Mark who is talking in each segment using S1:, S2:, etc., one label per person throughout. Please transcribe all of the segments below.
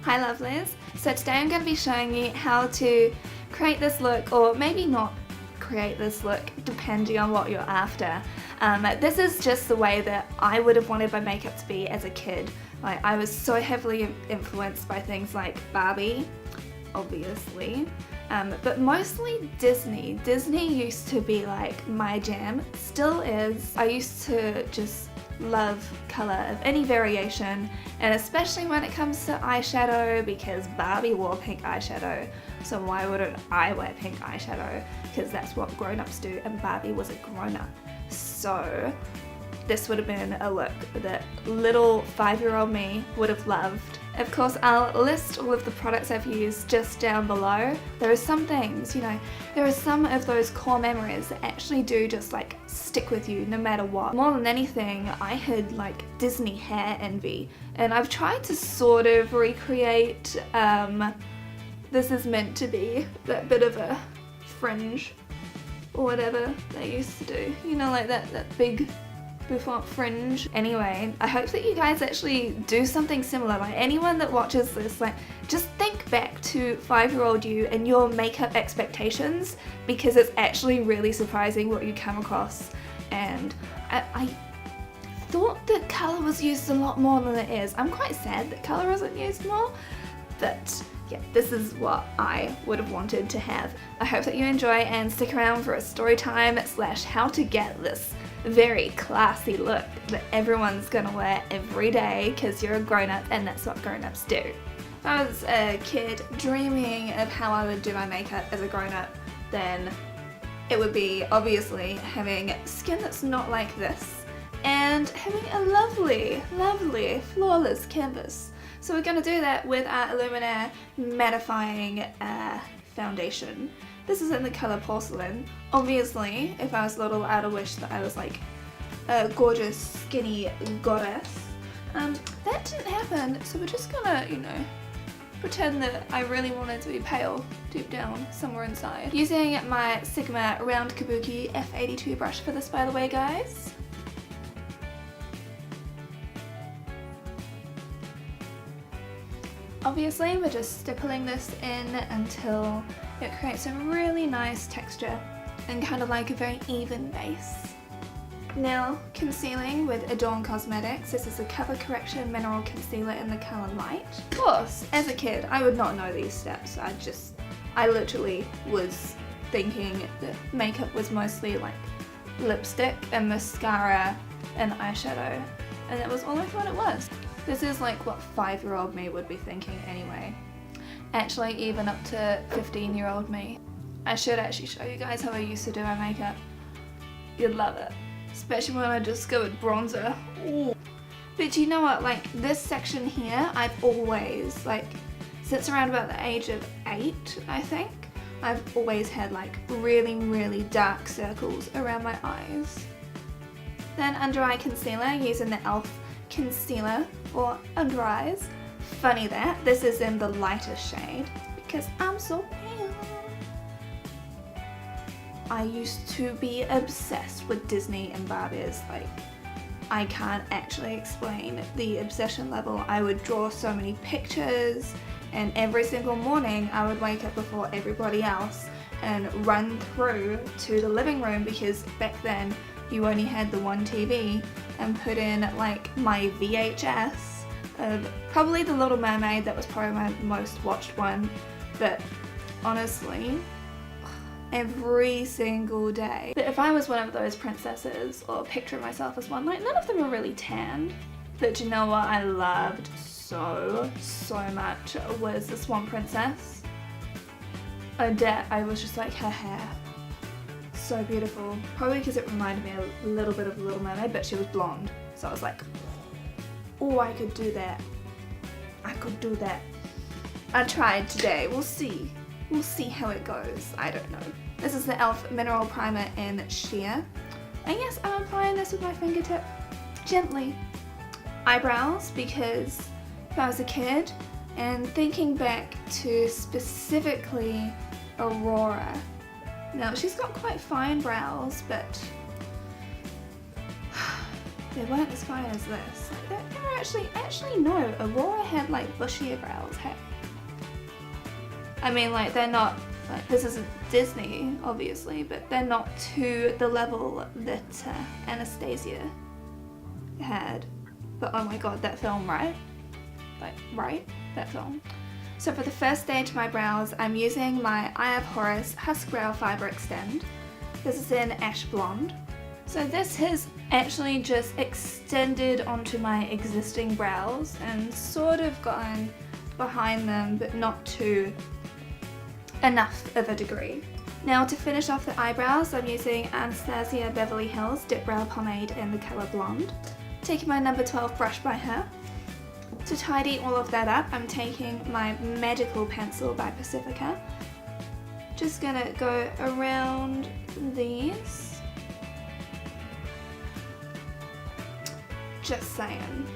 S1: Hi lovelies, so today I'm going to be showing you how to create this look, or maybe not create this look depending on what you're after. This is just the way that I would have wanted my makeup to be as a kid. Like, I was so heavily influenced by things like Barbie, obviously, but mostly Disney. Disney used to be like my jam, still is. I used to just love colour of any variation, and especially when it comes to eyeshadow, because Barbie wore pink eyeshadow, so why wouldn't I wear pink eyeshadow? Because that's what grown-ups do, and Barbie was a grown-up. So this would have been a look that little 5-year-old me would have loved. Of course, I'll list all of the products I've used just down below. There are some things, you know, there are some of those core memories that actually do just like stick with you no matter what. More than anything, I had like Disney hair envy, and I've tried to sort of recreate, this is meant to be that bit of a fringe or whatever they used to do, you know, like that big bouffant fringe. Anyway, I hope that you guys actually do something similar. Like, anyone that watches this, like, just think back to 5-year-old you and your makeup expectations, because it's actually really surprising what you come across. And I thought that colour was used a lot more than it is. I'm quite sad that colour isn't used more, but yeah, this is what I would have wanted to have. I hope that you enjoy and stick around for a story time / how to get this very classy look that everyone's gonna wear every day because you're a grown-up and that's what grown-ups do. If I was a kid dreaming of how I would do my makeup as a grown-up, then it would be obviously having skin that's not like this and having a lovely, lovely, flawless canvas. So we're going to do that with our Illuminare Mattifying foundation. This is in the colour Porcelain. Obviously, if I was little, I'd have wished that I was like a gorgeous, skinny goddess. That didn't happen, so we're just gonna, you know, pretend that I really wanted to be pale deep down somewhere inside. Using my Sigma Round Kabuki F82 brush for this, by the way, guys. Obviously, we're just stippling this in until it creates a really nice texture and kind of like a very even base. Now, concealing with Adorn Cosmetics. This is a cover correction mineral concealer in the colour Light. Of course, as a kid, I would not know these steps. I literally was thinking that makeup was mostly like lipstick and mascara and eyeshadow, and that was all I thought it was. This is like what 5-year-old me would be thinking anyway. Actually, even up to 15-year-old me. I should actually show you guys how I used to do my makeup. You'd love it. Especially when I discovered bronzer. Ooh. But you know what, like this section here, I've always, like, since around about the age of 8, I think, I've always had like really, really dark circles around my eyes. Then under eye concealer, using the e.l.f. concealer for under eyes. Funny that this is in the lighter shade because I'm so pale. I used to be obsessed with Disney and Barbies. Like, I can't actually explain the obsession level. I would draw so many pictures, and every single morning I would wake up before everybody else and run through to the living room, because back then you only had the one TV, and put in like my VHS of probably The Little Mermaid. That was probably my most watched one, but honestly, every single day. But if I was one of those princesses, or picture myself as one, like none of them were really tanned. But you know what I loved so much was the Swan Princess. Odette, I was just like, her hair. So beautiful. Probably because it reminded me a little bit of The Little Mermaid, but she was blonde. So I was like, oh, I could do that. I could do that. I tried today. We'll see. We'll see how it goes. I don't know. This is the e.l.f. Mineral Primer in Sheer. And yes, I'm applying this with my fingertip. Gently. Eyebrows, because if I was a kid, and thinking back to specifically Aurora. Now, she's got quite fine brows, but they weren't as fine as this. Like, they were actually no, Aurora had like bushier brows, hey. I mean, like, they're not, like, this isn't Disney, obviously, but they're not to the level that Anastasia had. But oh my god, that film, right? Like, right? That film. So for the first stage of my brows, I'm using my I Have Horus Husk Brow Fibre Extend. This is in Ash Blonde. So this has actually just extended onto my existing brows and sort of gotten behind them, but not to enough of a degree. Now to finish off the eyebrows, I'm using Anastasia Beverly Hills Dip Brow Pomade in the colour Blonde. Taking my number 12 brush by her. To tidy all of that up, I'm taking my Magical Pencil by Pacifica. Just gonna go around these. Just saying.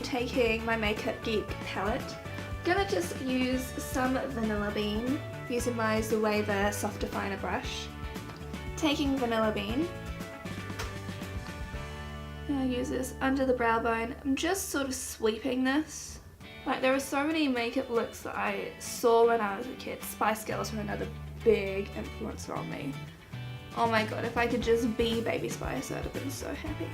S1: Taking my Makeup Geek palette. Gonna just use some Vanilla Bean using my Zoeva Soft Definer brush. Taking Vanilla Bean. I'm gonna use this under the brow bone. I'm just sort of sweeping this. Like, there are so many makeup looks that I saw when I was a kid. Spice Girls were another big influencer on me. Oh my god, if I could just be Baby Spice, I'd have been so happy.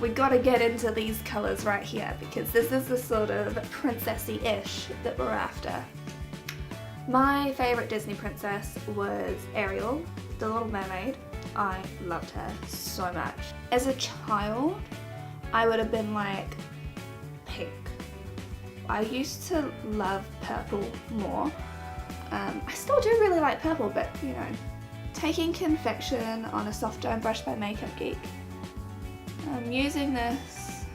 S1: We gotta get into these colours right here because this is the sort of princessy-ish that we're after. My favourite Disney princess was Ariel, the Little Mermaid. I loved her so much. As a child, I would have been like pink. I used to love purple more. I still do really like purple, but you know. Taking Confection on a soft dome brush by Makeup Geek. I'm using this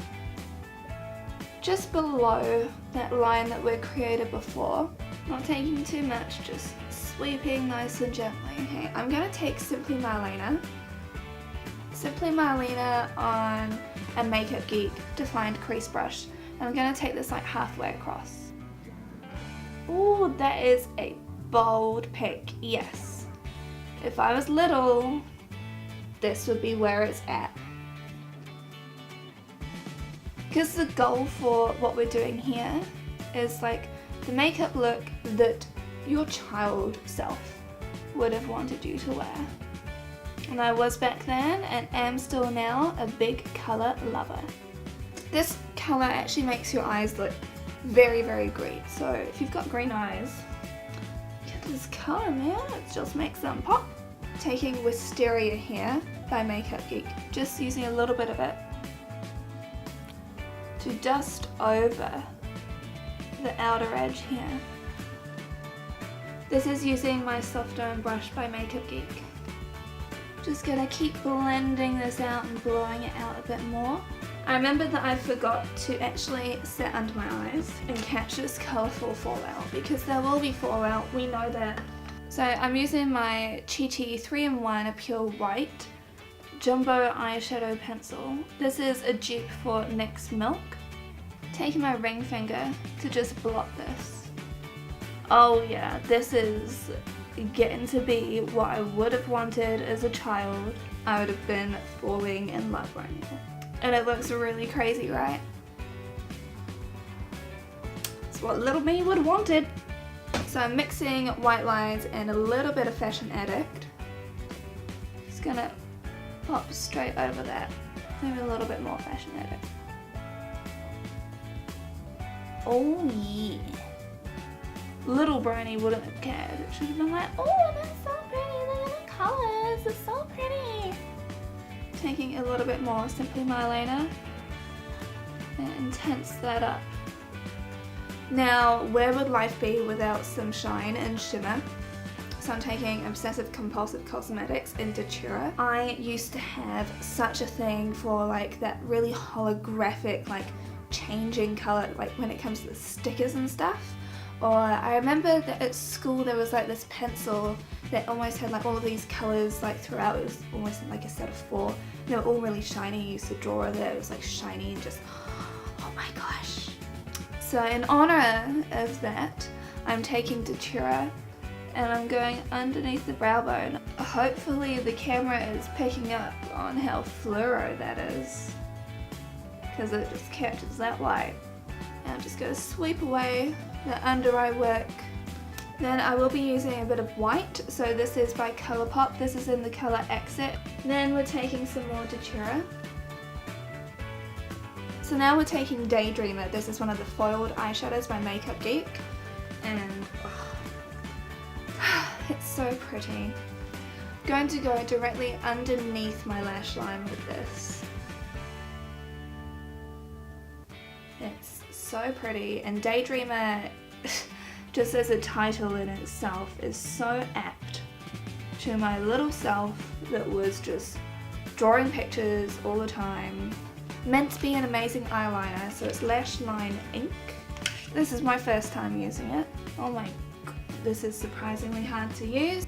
S1: just below that line that we created before. Not taking too much, just sweeping nice and gently. Okay, I'm gonna take Simply Marlena. Simply Marlena on a Makeup Geek defined crease brush. And I'm gonna take this like halfway across. Ooh, that is a bold pick, yes. If I was little, this would be where it's at. Because the goal for what we're doing here is like the makeup look that your child self would have wanted you to wear. And I was back then and am still now a big colour lover. This colour actually makes your eyes look very, very green. So if you've got green eyes, get this colour, man, it just makes them pop. Taking Wisteria here by Makeup Geek, just using a little bit of it to dust over the outer edge here. This is using my soft dome brush by Makeup Geek. Just gonna keep blending this out and blowing it out a bit more. I remember that I forgot to actually set under my eyes and catch this colourful fallout because there will be fallout, we know that. So I'm using my Chi Chi 3-in-1 Pure White Jumbo Eyeshadow Pencil. This is a dupe for NYX Milk. Taking my ring finger to just blot this. Oh yeah, this is getting to be what I would have wanted as a child. I would have been falling in love right now. And it looks really crazy, right? It's what little me would have wanted. So I'm mixing white lines and a little bit of Fashion Addict. Just gonna pop straight over that. Maybe a little bit more Fashion Addict. Oh yeah. Little Bryony wouldn't have cared. It should have been like, oh, that's so pretty, look at the colours, it's so pretty. Taking a little bit more Simply Marlena and intense that up. Now, where would life be without some shine and shimmer? So I'm taking Obsessive Compulsive Cosmetics in Datura. I used to have such a thing for like that really holographic, like changing colour, like when it comes to the stickers and stuff. Or I remember that at school there was like this pencil that almost had like all of these colours like throughout. It was almost like a set of 4. They were all really shiny. You used to draw with it. It was like shiny and just, oh my gosh. So in honour of that, I'm taking Datura and I'm going underneath the brow bone. Hopefully the camera is picking up on how fluoro that is, because it just captures that light. And I'm just going to sweep away the under eye work. Then I will be using a bit of white, so this is by Colourpop. This is in the colour Exit. Then we're taking some more Datura. So now we're taking Daydreamer. This is one of the foiled eyeshadows by Makeup Geek. And it's so pretty. Going to go directly underneath my lash line with this. It's so pretty, and Daydreamer, just as a title in itself, is so apt to my little self that was just drawing pictures all the time. Meant to be an amazing eyeliner, so it's Lash Line Ink. This is my first time using it. Oh my god, this is surprisingly hard to use.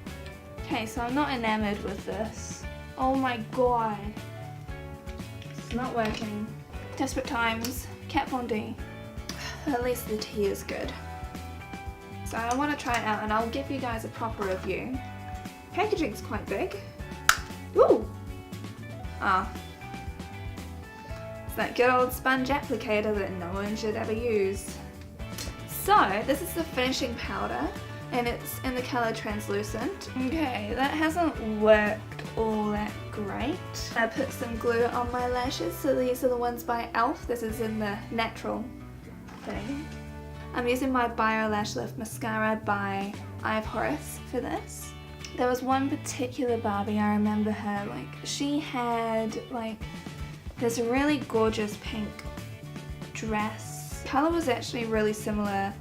S1: Okay, so I'm not enamored with this. Oh my god. It's not working. Desperate times. Kat Von D. At least the tea is good. So I want to try it out and I'll give you guys a proper review. Packaging's quite big. Ooh! Ah. It's that good old sponge applicator that no one should ever use. So, this is the finishing powder, and it's in the colour Translucent. Okay, that hasn't worked all that great. I put some glue on my lashes, so these are the ones by e.l.f. This is in the natural thing. I'm using my Bio Lash Lift mascara by Horus for this. There was one particular Barbie, I remember her, like, she had, like, this really gorgeous pink dress. The colour was actually really similar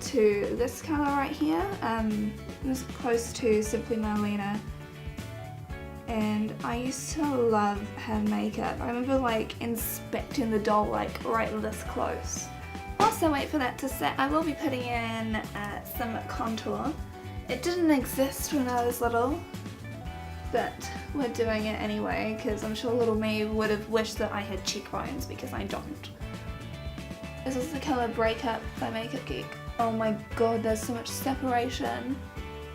S1: to this colour right here. It was close to Simply Marlena. And I used to love her makeup. I remember like inspecting the doll like right this close. Whilst I wait for that to set, I will be putting in some contour. It didn't exist when I was little, but we're doing it anyway because I'm sure little me would have wished that I had cheekbones because I don't. This is the colour Breakup by Makeup Geek. Oh my god, there's so much separation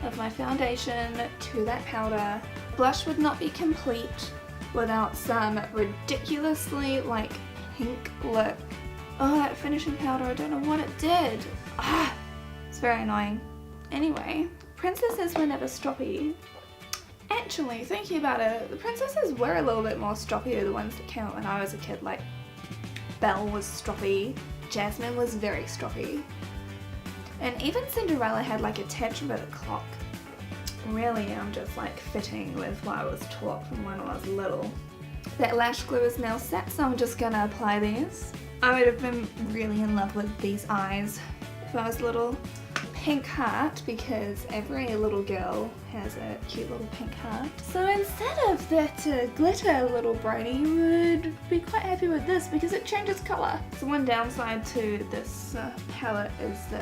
S1: of my foundation to that powder. Blush would not be complete without some ridiculously like pink look. Oh, that finishing powder, I don't know what it did. Ah, it's very annoying. Anyway, princesses were never stroppy. Actually, thinking about it, the princesses were a little bit more stroppy, the ones that came out when I was a kid. Like, Belle was stroppy, Jasmine was very stroppy. And even Cinderella had like a tad bit of clock. Really, I'm just like fitting with what I was taught from when I was little. That lash glue is now set, so I'm just gonna apply these. I would have been really in love with these eyes if I was little. Pink heart, because every little girl has a cute little pink heart. So instead of that glitter little Bryony, you would be quite happy with this because it changes colour. So one downside to this palette is the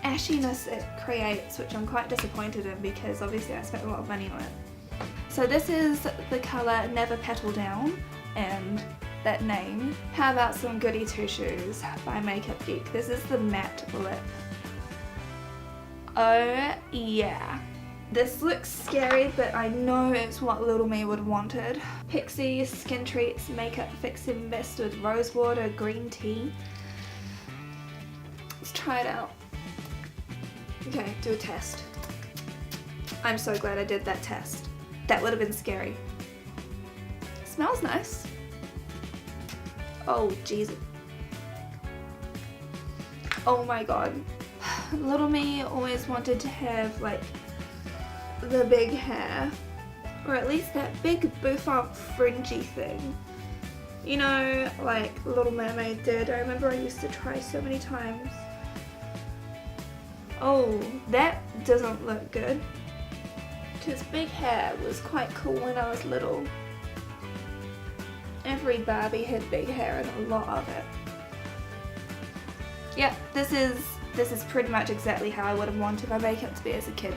S1: ashiness it creates, which I'm quite disappointed in because obviously I spent a lot of money on it. So this is the colour Never Petal Down, and that name. How about some goody two shoes by Makeup Geek? This is the matte lip. Oh yeah. This looks scary, but I know it's what little me would have wanted. Pixie Skin Treats Makeup Fixing Mist with Rose Water Green Tea. Let's try it out. Okay, do a test. I'm so glad I did that test. That would have been scary. Smells nice. Oh, Jesus. Oh my god. Little me always wanted to have like the big hair, or at least that big bouffant fringy thing. You know, like Little Mermaid did. I remember I used to try so many times. Oh, that doesn't look good. Because big hair was quite cool when I was little. Every Barbie had big hair and a lot of it. Yep, this is pretty much exactly how I would have wanted my makeup to be as a kid.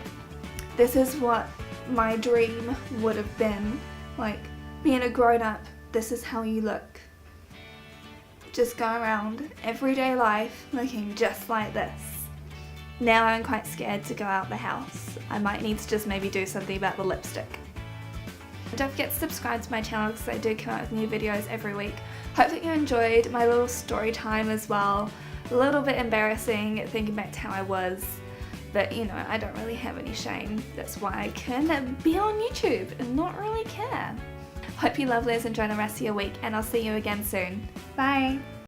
S1: This is what my dream would have been. Like, being a grown-up, this is how you look. Just go around everyday life looking just like this. Now I'm quite scared to go out the house. I might need to just maybe do something about the lipstick. Don't forget to subscribe to my channel because I do come out with new videos every week. Hope that you enjoyed my little story time as well. A little bit embarrassing thinking back to how I was, but you know, I don't really have any shame. That's why I can be on YouTube and not really care. Hope you lovelies enjoy the rest of your week, and I'll see you again soon. Bye!